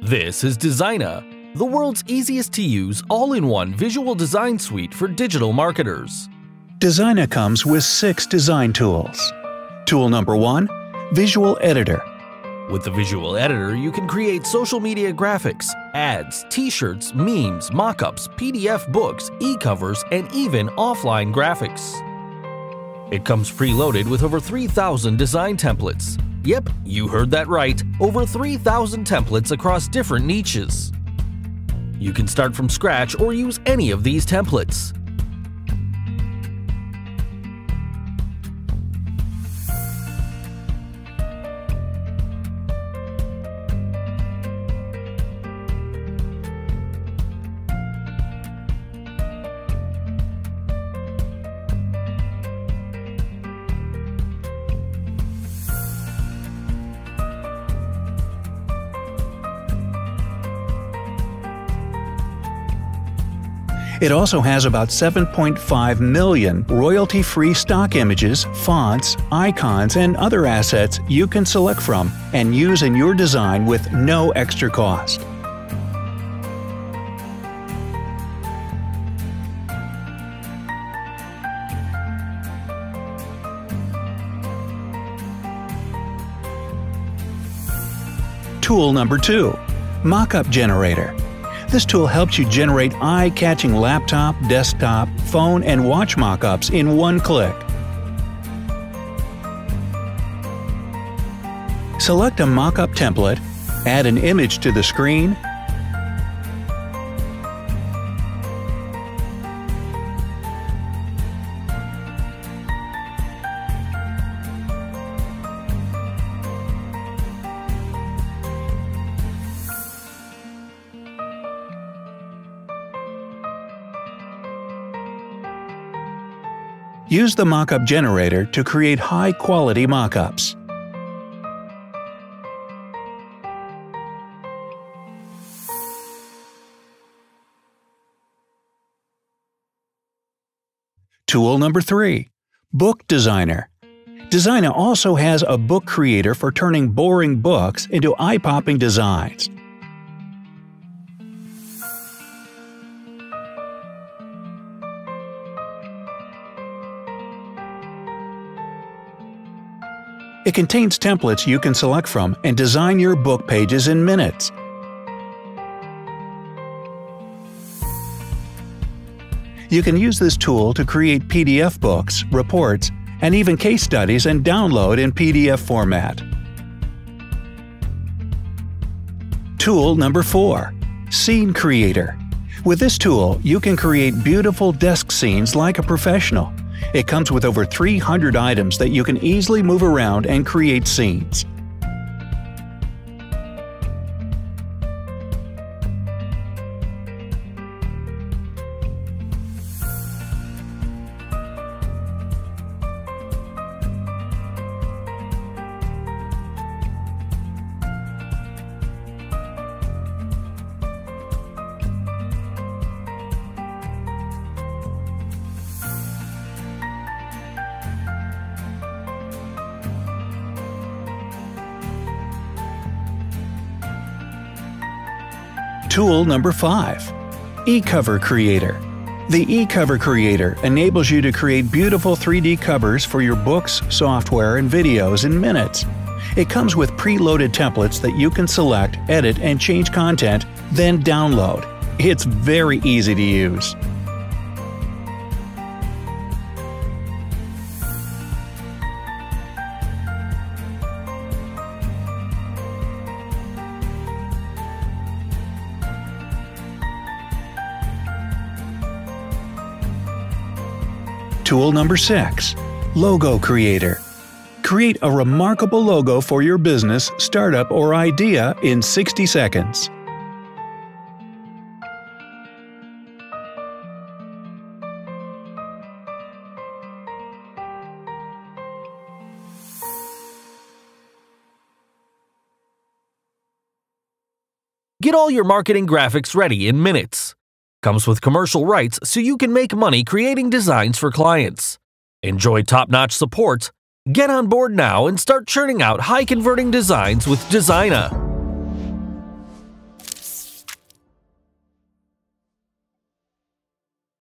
This is Designa, the world's easiest to use all-in-one visual design suite for digital marketers. Designa comes with 6 design tools. Tool number 1, Visual Editor. With the Visual Editor, you can create social media graphics, ads, t-shirts, memes, mockups, PDF books, e-covers, and even offline graphics. It comes preloaded with over 3,000 design templates. Yep, you heard that right, over 3,000 templates across different niches. You can start from scratch or use any of these templates. It also has about 7.5 million royalty-free stock images, fonts, icons, and other assets you can select from and use in your design with no extra cost. Tool number 2, Mockup Generator. This tool helps you generate eye-catching laptop, desktop, phone, and watch mockups in one click. Select a mockup template, add an image to the screen, use the mockup generator to create high-quality mockups. Tool number 3, Book Designer. Designa also has a book creator for turning boring books into eye-popping designs. It contains templates you can select from and design your book pages in minutes. You can use this tool to create PDF books, reports, and even case studies and download in PDF format. Tool number 4, Scene Creator. With this tool, you can create beautiful desk scenes like a professional. It comes with over 300 items that you can easily move around and create scenes. Tool number 5, ecover Creator. The ecover Creator enables you to create beautiful 3D covers for your books, software, and videos in minutes. It comes with preloaded templates that you can select, edit, and change content, then download. It's very easy to use. Tool number 6, Logo Creator. Create a remarkable logo for your business, startup, or idea in 60 seconds. Get all your marketing graphics ready in minutes. Comes with commercial rights so you can make money creating designs for clients. Enjoy top-notch support. Get on board now and start churning out high-converting designs with Designa.